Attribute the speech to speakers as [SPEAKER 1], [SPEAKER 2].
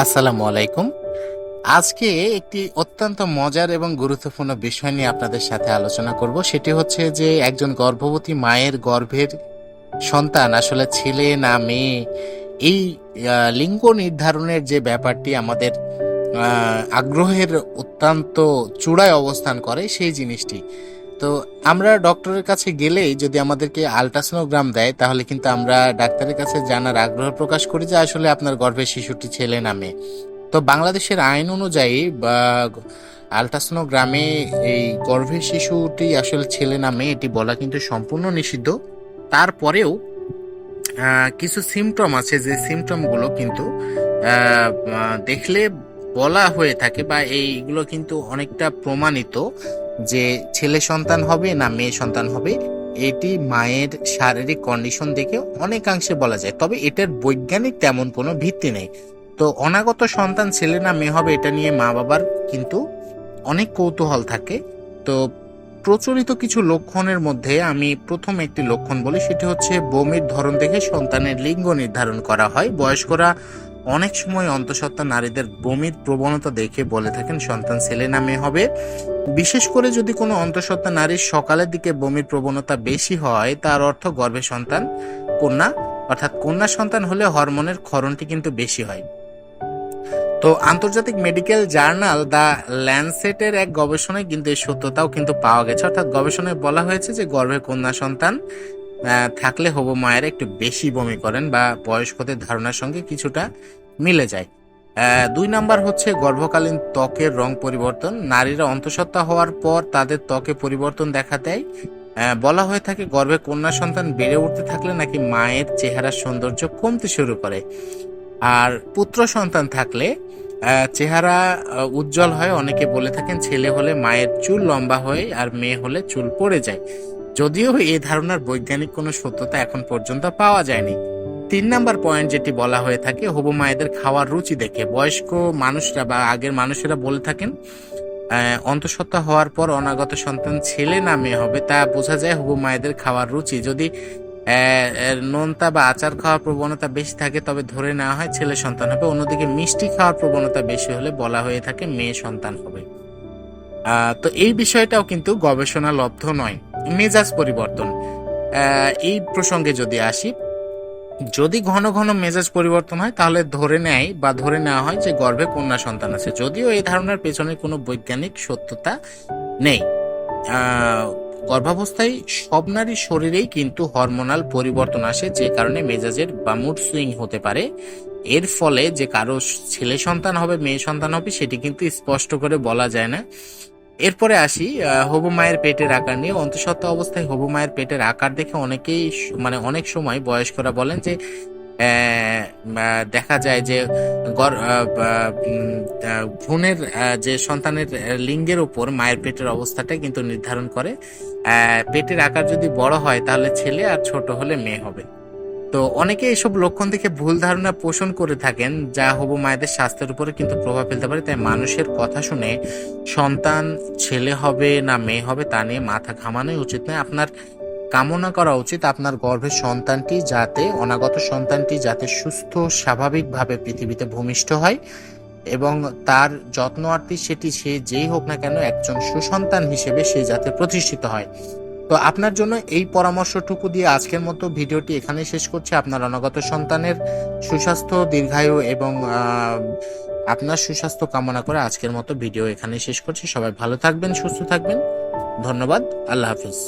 [SPEAKER 1] আসসালামু আলাইকুম। আজকে একটি অত্যন্ত মজার এবং গুরুত্বপূর্ণ বিষয় নিয়ে আপনাদের সাথে আলোচনা করব। সেটি হচ্ছে যে একজন গর্ভবতী মায়ের গর্ভের সন্তান আসলে ছেলে না মেয়ে, এই লিঙ্গ নির্ধারণের যে ব্যাপারটি আমাদের আগ্রহের অত্যন্ত চূড়ায় অবস্থান করে সেই জিনিসটি। তো আমরা ডক্টরের কাছে গেলেই যদি আমাদেরকে আলট্রাসোনোগ্রাম দেয়, তাহলে কিন্তু আমরা ডাক্তারের কাছে জানার আগ্রহ প্রকাশ করি যে আসলে আপনার গর্ভের শিশুটি ছেলে না মেয়ে। তো বাংলাদেশের আইন অনুযায়ী বা আলট্রাসোনোগ্রামে এই গর্ভের শিশুটি আসলে ছেলে না মেয়ে এটি বলা কিন্তু সম্পূর্ণ নিষিদ্ধ। তারপরেও কিছু সিমটম আছে, যে সিমটমগুলো কিন্তু দেখলে বলা হয়ে থাকে বা এইগুলো কিন্তু অনেকটা প্রমাণিত যে ছেলে সন্তান হবে না মেয়ে সন্তান হবে, এটি মায়ের শারীরিক কন্ডিশন দেখে অনেকাংশে বলা যায়। তবে এটার বৈজ্ঞানিক তেমন কোনো ভিত্তি নেই। তো অনাগত সন্তান ছেলে না মেয়ে হবে এটা নিয়ে মা বাবার কিন্তু অনেক কৌতূহল থাকে। তো প্রচলিত কিছু লক্ষণের মধ্যে আমি প্রথম একটি লক্ষণ বলি, সেটি হচ্ছে বমির ধরন দেখে সন্তানের লিঙ্গ নির্ধারণ করা হয়। বয়স্করা অনেক সময় অন্তঃসত্ত্বা নারীদের বমির প্রবণতা দেখে বলে থাকেন সন্তান ছেলে না মেয়ে হবে। বিশেষ করে যদি কোনো অন্তঃসত্ত্বা নারীর সকালের দিকে বমির প্রবণতা বেশি হয়, তার অর্থ গর্ভে সন্তান কন্যা, অর্থাৎ কন্যা সন্তান হলে হরমোনের ক্ষরণটি কিন্তু বেশি হয়। তো আন্তর্জাতিক মেডিকেল জার্নাল দ্য ল্যান্সেটের এক গবেষণায় কিন্তু এই সত্যতাও কিন্তু পাওয়া গেছে। অর্থাৎ গবেষণায় বলা হয়েছে যে গর্ভে কন্যা সন্তান থাকলে হবু মায়েরা একটু বেশি বমি করেন বা বয়স্কদের ধারণার সঙ্গে কিছুটা মিলে যায়। 2 নাম্বার হচ্ছে গর্ভকালীন ত্বকের রং পরিবর্তন। নারীরা অন্তঃসত্ত্বা হওয়ার পর তাদের ত্বকে পরিবর্তন দেখা দেয়। বলা হয়ে থাকে গর্ভে কন্যা সন্তান বেড়ে উঠতে থাকলে নাকি মায়ের চেহারার সৌন্দর্য কমতে শুরু করে। আর পুত্র সন্তান থাকলে চেহারা উজ্জ্বল হয়। অনেকে বলে থাকেন ছেলে হলে মায়ের চুল লম্বা হয় আর মেয়ে হলে চুল পড়ে যায়। যদিও এই ধারণার বৈজ্ঞানিক কোনো সত্যতা এখন পর্যন্ত পাওয়া যায়নি। 3 নাম্বার পয়েন্ট যেটি বলা হয়ে থাকে হবু মায়েদের খাওয়ার রুচি দেখে। বয়স্ক মানুষরা বা আগের মানুষেরা বলে থাকেন অন্তঃসত্ত্বা হওয়ার পর অনাগত সন্তান ছেলে না মেয়ে হবে তা বোঝা যায় হবু মায়েদের খাওয়ার রুচি। যদি নোনতা বা আচার খাওয়ার প্রবণতা বেশি থাকে তবে ধরে নেওয়া হয় ছেলে সন্তান হবে। অন্যদিকে মিষ্টি খাওয়ার প্রবণতা বেশি হলে বলা হয়ে থাকে মেয়ে সন্তান হবে। তো এই বিষয়টাও কিন্তু গবেষণা লব্ধ নয়। মেজাজ পরিবর্তন, এই প্রসঙ্গে যদি আসি, যদি ঘন ঘন মেজাজ পরিবর্তন হয় তাহলে ধরে নেওয়া হয় যে গর্ভে কন্যা সন্তান আছে। যদিও এই ধারণার পেছনে কোনো বৈজ্ঞানিক সত্যতা নেই। গর্ভাবস্থায় সব নারীর শরীরেই কিন্তু হরমোনাল পরিবর্তন আসে, যে কারণে মেজাজের বা মুড সুইং হতে পারে। এর ফলে যে কারো ছেলে সন্তান হবে মেয়ে সন্তান হবে সেটি কিন্তু স্পষ্ট করে বলা যায় না। এরপরে আসি হবু মায়ের পেটের আকার নিয়ে। অন্তঃসত্ত্বা অবস্থায় হবু মায়ের পেটের আকার দেখে অনেকেই অনেক সময় বয়স্করা বলেন যে দেখা যায় যে ভ্রূণের যে সন্তানের লিঙ্গের উপর মায়ের পেটের অবস্থাটা কিন্তু নির্ধারণ করে। পেটের আকার যদি বড় হয় তাহলে ছেলে আর ছোট হলে মেয়ে হবে। তো অনেকে এসব লক্ষণ দেখে ভুল ধারণা পোষণ করে থাকেন, যা হবু মায়েদের স্বাস্থ্যের উপরে কিন্তু প্রভাব ফেলতে পারে। তাই মানুষের কথা শুনে সন্তান ছেলে হবে না মেয়ে হবে তা নিয়ে মাথা ঘামানোই উচিত নয়। আপনার কামনা করা উচিত আপনার গর্ভের সন্তানটি যাতে অনাগত সন্তানটি যাতে সুস্থ স্বাভাবিকভাবে পৃথিবীতে ভূমিষ্ঠ হয় এবং তার যত্নার্থী সেটি সে যেই হোক না কেন একজন সুসন্তান হিসেবে সে যাতে প্রতিষ্ঠিত হয়। তো আপনার জন্য এই পরামর্শটুকু দিয়ে আজকের মতো ভিডিওটি এখানে শেষ করছি। আপনার অনাগত সন্তানের সুস্বাস্থ্য, দীর্ঘায়ু এবং আপনার সুস্বাস্থ্য কামনা করে আজকের মতো ভিডিও এখানে শেষ করছি। সবাই ভালো থাকবেন, সুস্থ থাকবেন। ধন্যবাদ। আল্লাহ হাফিজ।